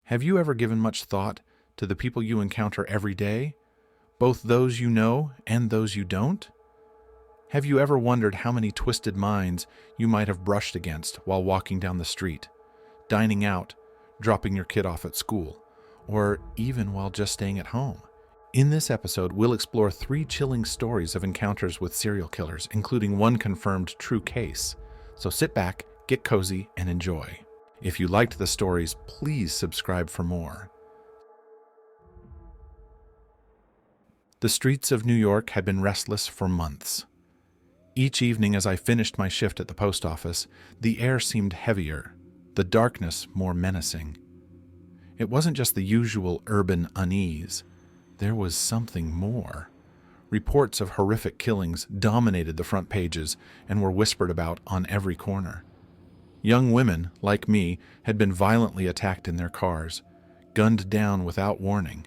Have you ever given much thought to the people you encounter every day, both those you know and those you don't? Have you ever wondered how many twisted minds you might have brushed against while walking down the street, dining out, dropping your kid off at school, or even while just staying at home? In this episode, we'll explore 3 chilling stories of encounters with serial killers, including one confirmed true case. So sit back, get cozy, and enjoy. If you liked the stories, please subscribe for more. The streets of New York had been restless for months. Each evening as I finished my shift at the post office, the air seemed heavier, the darkness more menacing. It wasn't just the usual urban unease. There was something more. Reports of horrific killings dominated the front pages and were whispered about on every corner. Young women, like me, had been violently attacked in their cars, gunned down without warning.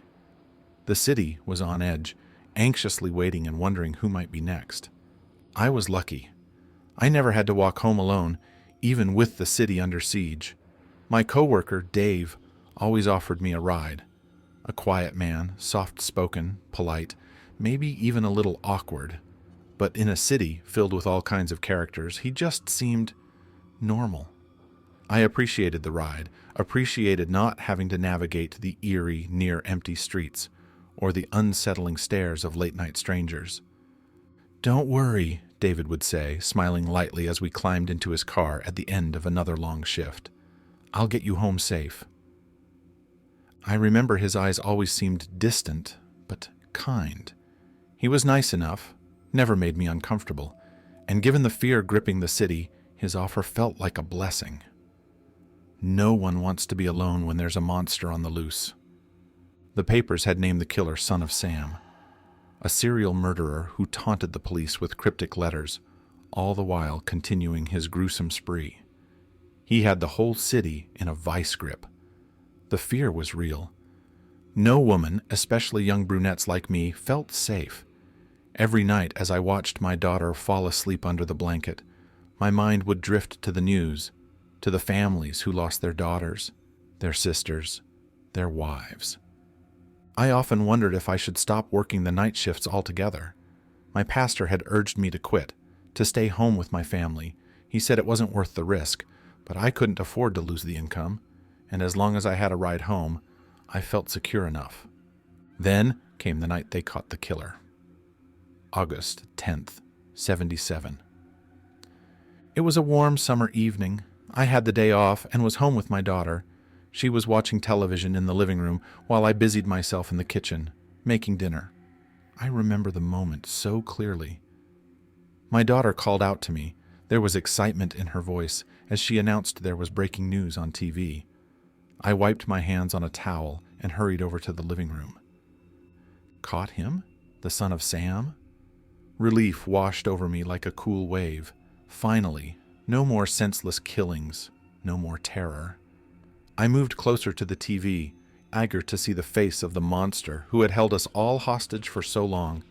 The city was on edge, anxiously waiting and wondering who might be next. I was lucky. I never had to walk home alone, even with the city under siege. My coworker, Dave, always offered me a ride. A quiet man, soft-spoken, polite, maybe even a little awkward. But in a city filled with all kinds of characters, he just seemed normal. I appreciated the ride, appreciated not having to navigate the eerie, near-empty streets, or the unsettling stares of late-night strangers. "Don't worry," David would say, smiling lightly as we climbed into his car at the end of another long shift. "I'll get you home safe." I remember his eyes always seemed distant, but kind. He was nice enough, never made me uncomfortable, and given the fear gripping the city, his offer felt like a blessing. No one wants to be alone when there's a monster on the loose. The papers had named the killer Son of Sam, a serial murderer who taunted the police with cryptic letters, all the while continuing his gruesome spree. He had the whole city in a vice grip. The fear was real. No woman, especially young brunettes like me, felt safe. Every night as I watched my daughter fall asleep under the blanket, my mind would drift to the news, to the families who lost their daughters, their sisters, their wives. I often wondered if I should stop working the night shifts altogether. My pastor had urged me to quit, to stay home with my family. He said it wasn't worth the risk, but I couldn't afford to lose the income, and as long as I had a ride home, I felt secure enough. Then came the night they caught the killer. August 10th, 77. It was a warm summer evening. I had the day off and was home with my daughter. She was watching television in the living room while I busied myself in the kitchen, making dinner. I remember the moment so clearly. My daughter called out to me. There was excitement in her voice as she announced there was breaking news on TV. I wiped my hands on a towel and hurried over to the living room. Caught him? The Son of Sam? Relief washed over me like a cool wave. Finally, no more senseless killings, no more terror. I moved closer to the TV, eager to see the face of the monster who had held us all hostage for so long.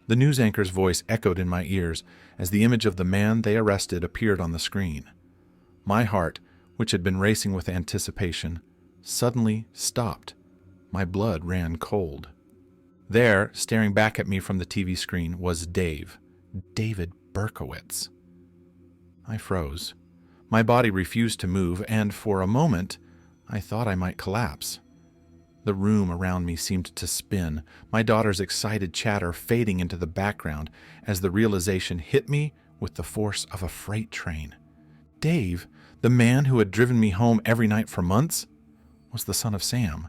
The news anchor's voice echoed in my ears as the image of the man they arrested appeared on the screen. My heart, which had been racing with anticipation, suddenly stopped. My blood ran cold. There, staring back at me from the TV screen, was David Berkowitz. I froze. My body refused to move, and for a moment, I thought I might collapse. The room around me seemed to spin, my daughter's excited chatter fading into the background as the realization hit me with the force of a freight train. Dave, the man who had driven me home every night for months, was the Son of Sam.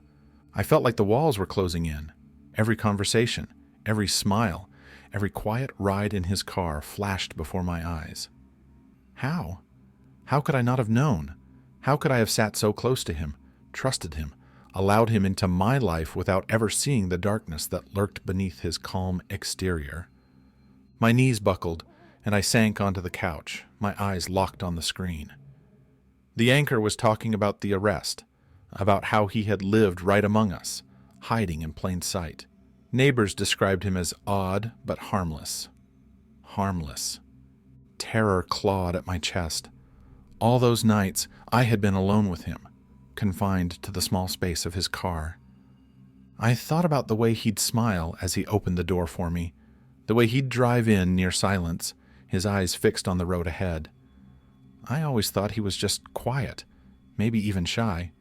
I felt like the walls were closing in. Every conversation, every smile, every quiet ride in his car flashed before my eyes. How? How could I not have known? How could I have sat so close to him, trusted him, allowed him into my life without ever seeing the darkness that lurked beneath his calm exterior? My knees buckled, and I sank onto the couch, my eyes locked on the screen. The anchor was talking about the arrest, about how he had lived right among us, hiding in plain sight. Neighbors described him as odd but harmless. Harmless. Terror clawed at my chest. All those nights, I had been alone with him, confined to the small space of his car. I thought about the way he'd smile as he opened the door for me, the way he'd drive in near silence, his eyes fixed on the road ahead. I always thought he was just quiet, maybe even shy.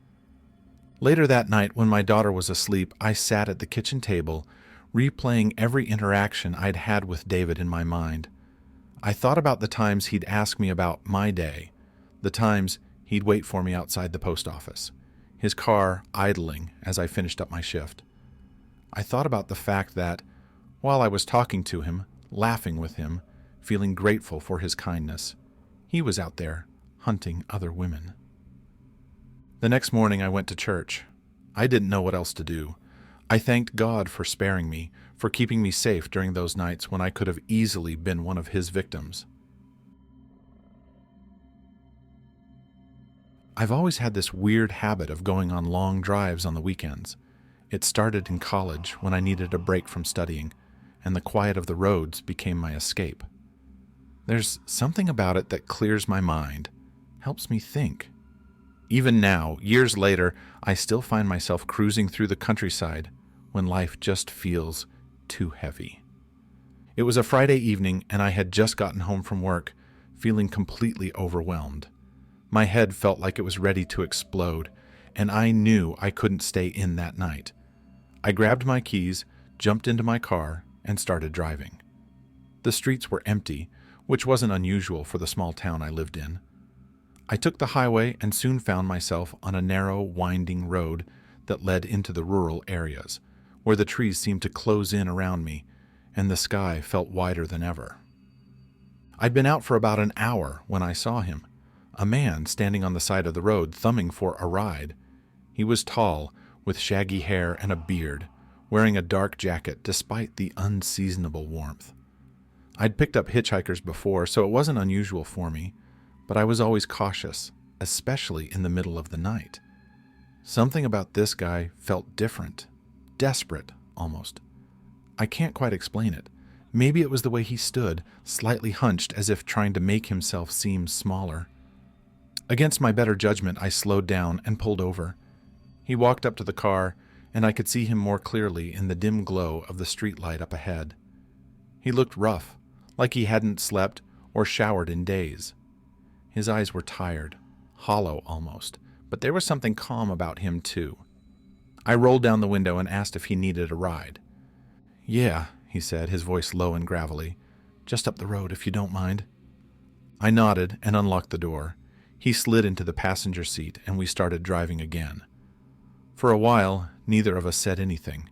Later that night, when my daughter was asleep, I sat at the kitchen table, replaying every interaction I'd had with David in my mind. I thought about the times he'd ask me about my day, the times he'd wait for me outside the post office, his car idling as I finished up my shift. I thought about the fact that, while I was talking to him, laughing with him, feeling grateful for his kindness, he was out there hunting other women. The next morning I went to church. I didn't know what else to do. I thanked God for sparing me, for keeping me safe during those nights when I could have easily been one of his victims. I've always had this weird habit of going on long drives on the weekends. It started in college when I needed a break from studying, and the quiet of the roads became my escape. There's something about it that clears my mind, helps me think. Even now, years later, I still find myself cruising through the countryside when life just feels too heavy. It was a Friday evening, and I had just gotten home from work, feeling completely overwhelmed. My head felt like it was ready to explode, and I knew I couldn't stay in that night. I grabbed my keys, jumped into my car, and started driving. The streets were empty, which wasn't unusual for the small town I lived in. I took the highway and soon found myself on a narrow, winding road that led into the rural areas, where the trees seemed to close in around me, and the sky felt wider than ever. I'd been out for about an hour when I saw him, a man standing on the side of the road thumbing for a ride. He was tall, with shaggy hair and a beard, wearing a dark jacket despite the unseasonable warmth. I'd picked up hitchhikers before, so it wasn't unusual for me, but I was always cautious, especially in the middle of the night. Something about this guy felt different, desperate almost. I can't quite explain it. Maybe it was the way he stood, slightly hunched as if trying to make himself seem smaller. Against my better judgment, I slowed down and pulled over. He walked up to the car, and I could see him more clearly in the dim glow of the streetlight up ahead. He looked rough, like he hadn't slept or showered in days. His eyes were tired, hollow almost, but there was something calm about him too. I rolled down the window and asked if he needed a ride. "Yeah," he said, his voice low and gravelly. "Just up the road, if you don't mind." I nodded and unlocked the door. He slid into the passenger seat, and we started driving again. For a while, neither of us said anything,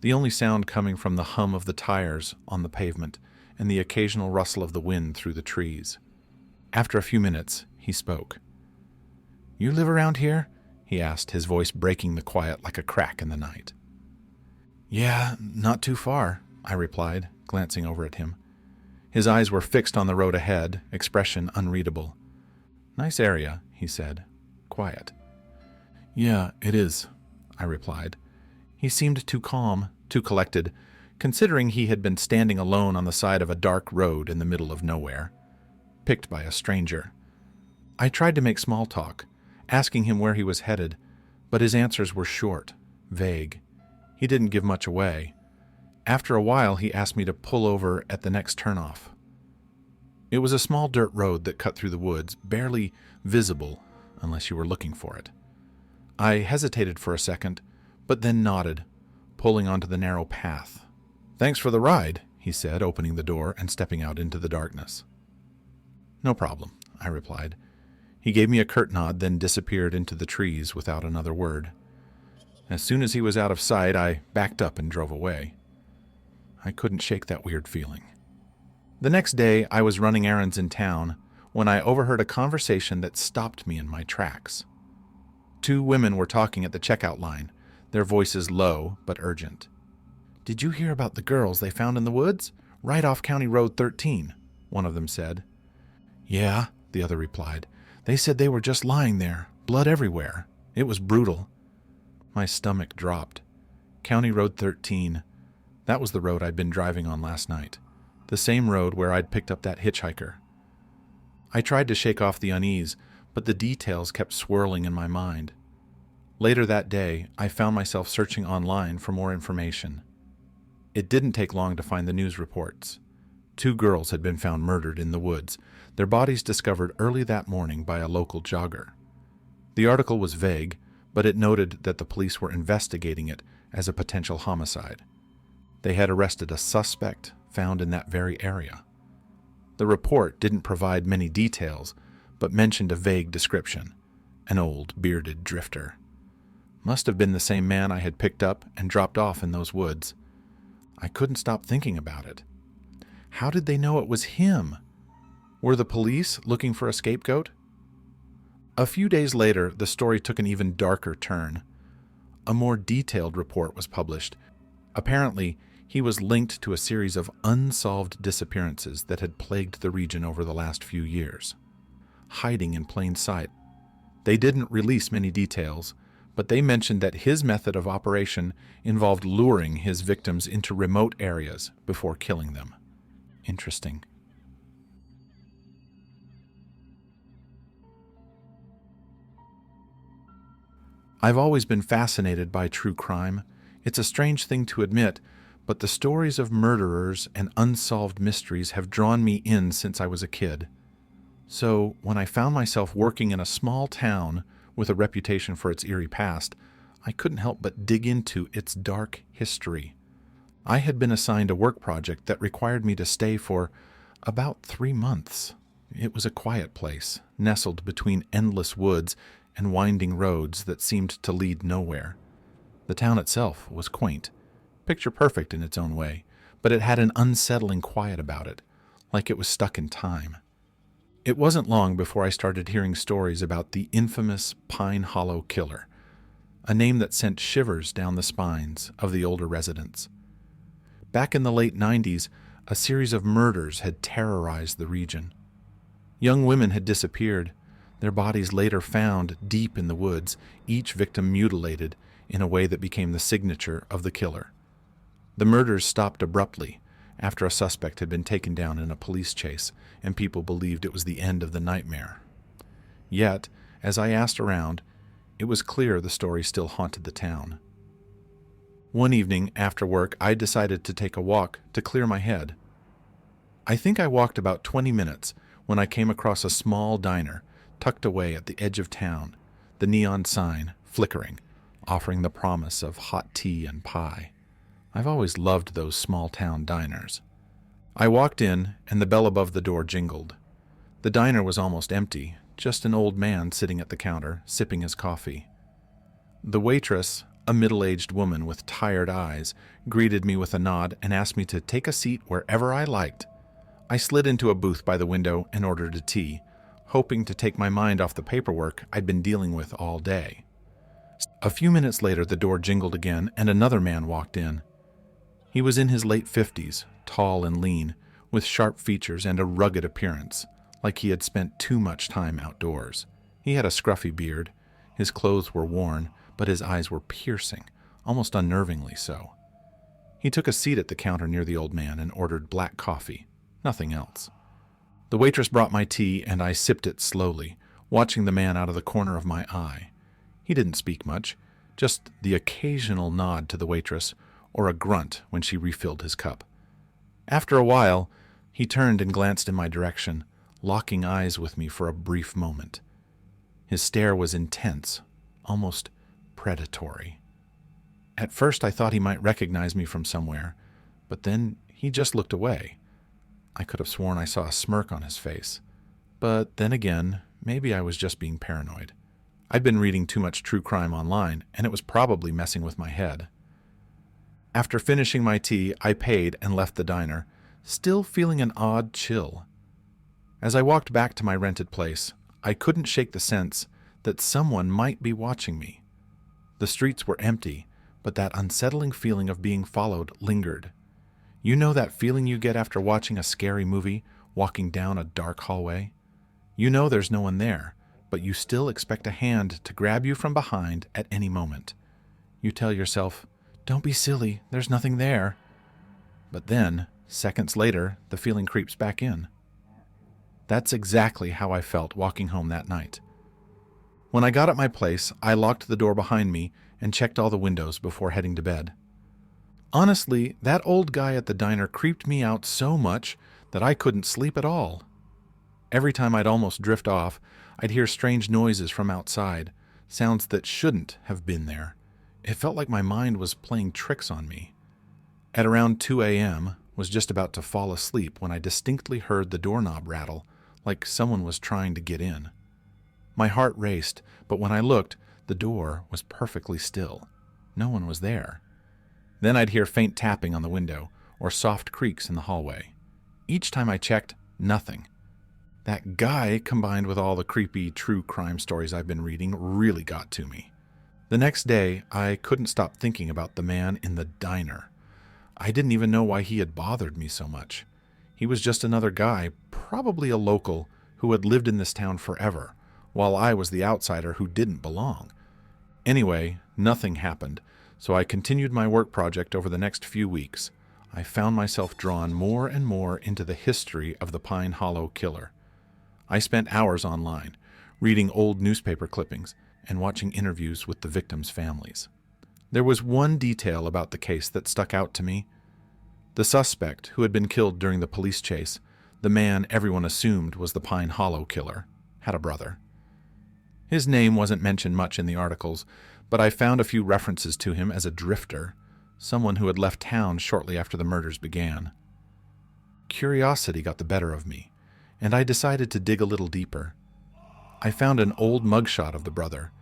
the only sound coming from the hum of the tires on the pavement and the occasional rustle of the wind through the trees. After a few minutes, he spoke. "You live around here?" he asked, his voice breaking the quiet like a crack in the night. "Yeah, not too far," I replied, glancing over at him. His eyes were fixed on the road ahead, expression unreadable. "Nice area," he said. "Quiet." "Yeah, it is," I replied. He seemed too calm, too collected, considering he had been standing alone on the side of a dark road in the middle of nowhere, picked by a stranger. I tried to make small talk, asking him where he was headed, but his answers were short, vague. He didn't give much away. After a while, he asked me to pull over at the next turnoff. It was a small dirt road that cut through the woods, barely visible unless you were looking for it. I hesitated for a second, but then nodded, pulling onto the narrow path. "Thanks for the ride," he said, opening the door and stepping out into the darkness. "No problem," I replied. He gave me a curt nod, then disappeared into the trees without another word. As soon as he was out of sight, I backed up and drove away. I couldn't shake that weird feeling. The next day, I was running errands in town when I overheard a conversation that stopped me in my tracks. Two women were talking at the checkout line, their voices low but urgent. "Did you hear about the girls they found in the woods? Right off County Road 13, one of them said. "Yeah," the other replied. "They said they were just lying there, blood everywhere. It was brutal." My stomach dropped. County Road 13. That was the road I'd been driving on last night. The same road where I'd picked up that hitchhiker. I tried to shake off the unease, but the details kept swirling in my mind. Later that day, I found myself searching online for more information. It didn't take long to find the news reports. 2 girls had been found murdered in the woods, their bodies discovered early that morning by a local jogger. The article was vague, but it noted that the police were investigating it as a potential homicide. They had arrested a suspect found in that very area. The report didn't provide many details, but mentioned a vague description: an old, bearded drifter. Must have been the same man I had picked up and dropped off in those woods. I couldn't stop thinking about it. How did they know it was him? Were the police looking for a scapegoat? A few days later, the story took an even darker turn. A more detailed report was published. Apparently, he was linked to a series of unsolved disappearances that had plagued the region over the last few years. Hiding in plain sight. They didn't release many details, but they mentioned that his method of operation involved luring his victims into remote areas before killing them. Interesting. I've always been fascinated by true crime. It's a strange thing to admit, but the stories of murderers and unsolved mysteries have drawn me in since I was a kid. So, when I found myself working in a small town with a reputation for its eerie past, I couldn't help but dig into its dark history. I had been assigned a work project that required me to stay for about 3 months. It was a quiet place, nestled between endless woods and winding roads that seemed to lead nowhere. The town itself was quaint, picture perfect in its own way, but it had an unsettling quiet about it, like it was stuck in time. It wasn't long before I started hearing stories about the infamous Pine Hollow Killer, a name that sent shivers down the spines of the older residents. Back in the late 90s, a series of murders had terrorized the region. Young women had disappeared, their bodies later found deep in the woods, each victim mutilated in a way that became the signature of the killer. The murders stopped abruptly after a suspect had been taken down in a police chase, and people believed it was the end of the nightmare. Yet, as I asked around, it was clear the story still haunted the town. One evening after work, I decided to take a walk to clear my head. I think I walked about 20 minutes when I came across a small diner tucked away at the edge of town, the neon sign flickering, offering the promise of hot tea and pie. I've always loved those small-town diners. I walked in, and the bell above the door jingled. The diner was almost empty, just an old man sitting at the counter, sipping his coffee. The waitress, a middle-aged woman with tired eyes, greeted me with a nod and asked me to take a seat wherever I liked. I slid into a booth by the window and ordered a tea, hoping to take my mind off the paperwork I'd been dealing with all day. A few minutes later, the door jingled again, and another man walked in. He was in his late 50s, tall and lean, with sharp features and a rugged appearance, like he had spent too much time outdoors. He had a scruffy beard, his clothes were worn, but his eyes were piercing, almost unnervingly so. He took a seat at the counter near the old man and ordered black coffee, nothing else. The waitress brought my tea, and I sipped it slowly, watching the man out of the corner of my eye. He didn't speak much, just the occasional nod to the waitress, or a grunt when she refilled his cup. After a while, he turned and glanced in my direction, locking eyes with me for a brief moment. His stare was intense, almost predatory. At first I thought he might recognize me from somewhere, but then he just looked away. I could have sworn I saw a smirk on his face, but then again, maybe I was just being paranoid. I'd been reading too much true crime online, and it was probably messing with my head. After finishing my tea, I paid and left the diner, still feeling an odd chill. As I walked back to my rented place, I couldn't shake the sense that someone might be watching me. The streets were empty, but that unsettling feeling of being followed lingered. You know that feeling you get after watching a scary movie, walking down a dark hallway? You know there's no one there, but you still expect a hand to grab you from behind at any moment. You tell yourself, "Don't be silly, there's nothing there." But then, seconds later, the feeling creeps back in. That's exactly how I felt walking home that night. When I got at my place, I locked the door behind me and checked all the windows before heading to bed. Honestly, that old guy at the diner creeped me out so much that I couldn't sleep at all. Every time I'd almost drift off, I'd hear strange noises from outside, sounds that shouldn't have been there. It felt like my mind was playing tricks on me. At around 2 a.m., was just about to fall asleep when I distinctly heard the doorknob rattle, like someone was trying to get in. My heart raced, but when I looked, the door was perfectly still. No one was there. Then I'd hear faint tapping on the window, or soft creaks in the hallway. Each time I checked, nothing. That guy, combined with all the creepy true crime stories I've been reading, really got to me. The next day, I couldn't stop thinking about the man in the diner. I didn't even know why he had bothered me so much. He was just another guy, probably a local, who had lived in this town forever, while I was the outsider who didn't belong. Anyway, nothing happened, so I continued my work project over the next few weeks. I found myself drawn more and more into the history of the Pine Hollow killer. I spent hours online, reading old newspaper clippings and watching interviews with the victims' families. There was one detail about the case that stuck out to me. The suspect, who had been killed during the police chase, the man everyone assumed was the Pine Hollow killer, had a brother. His name wasn't mentioned much in the articles, but I found a few references to him as a drifter, someone who had left town shortly after the murders began. Curiosity got the better of me, and I decided to dig a little deeper. I found an old mugshot of the brother,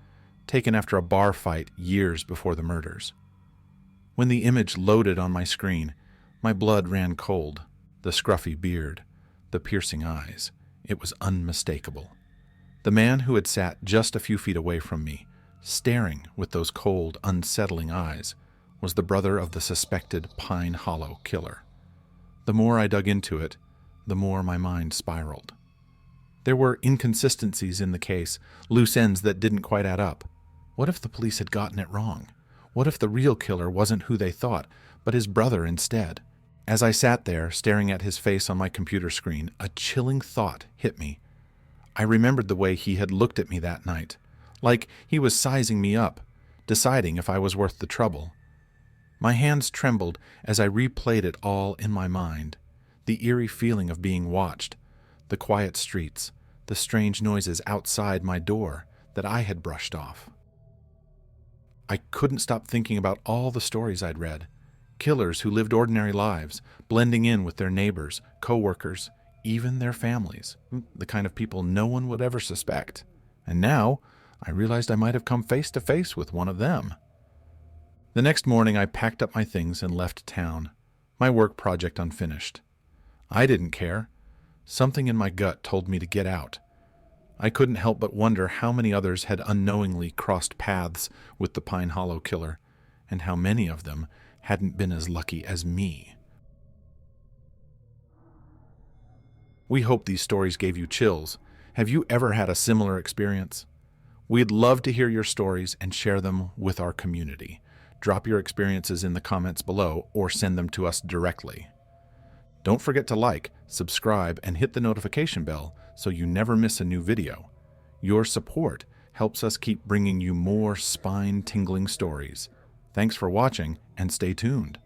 taken after a bar fight years before the murders. When the image loaded on my screen, my blood ran cold. The scruffy beard, the piercing eyes, it was unmistakable. The man who had sat just a few feet away from me, staring with those cold, unsettling eyes, was the brother of the suspected Pine Hollow killer. The more I dug into it, the more my mind spiraled. There were inconsistencies in the case, loose ends that didn't quite add up. What if the police had gotten it wrong? What if the real killer wasn't who they thought, but his brother instead? As I sat there, staring at his face on my computer screen, a chilling thought hit me. I remembered the way he had looked at me that night, like he was sizing me up, deciding if I was worth the trouble. My hands trembled as I replayed it all in my mind. The eerie feeling of being watched, the quiet streets, the strange noises outside my door that I had brushed off. I couldn't stop thinking about all the stories I'd read. Killers who lived ordinary lives, blending in with their neighbors, co-workers, even their families. The kind of people no one would ever suspect. And now, I realized I might have come face to face with one of them. The next morning, I packed up my things and left town, my work project unfinished. I didn't care. Something in my gut told me to get out. I couldn't help but wonder how many others had unknowingly crossed paths with the Pine Hollow killer, and how many of them hadn't been as lucky as me. We hope these stories gave you chills. Have you ever had a similar experience? We'd love to hear your stories and share them with our community. Drop your experiences in the comments below or send them to us directly. Don't forget to like, subscribe, and hit the notification bell so you never miss a new video. Your support helps us keep bringing you more spine-tingling stories. Thanks for watching, and stay tuned.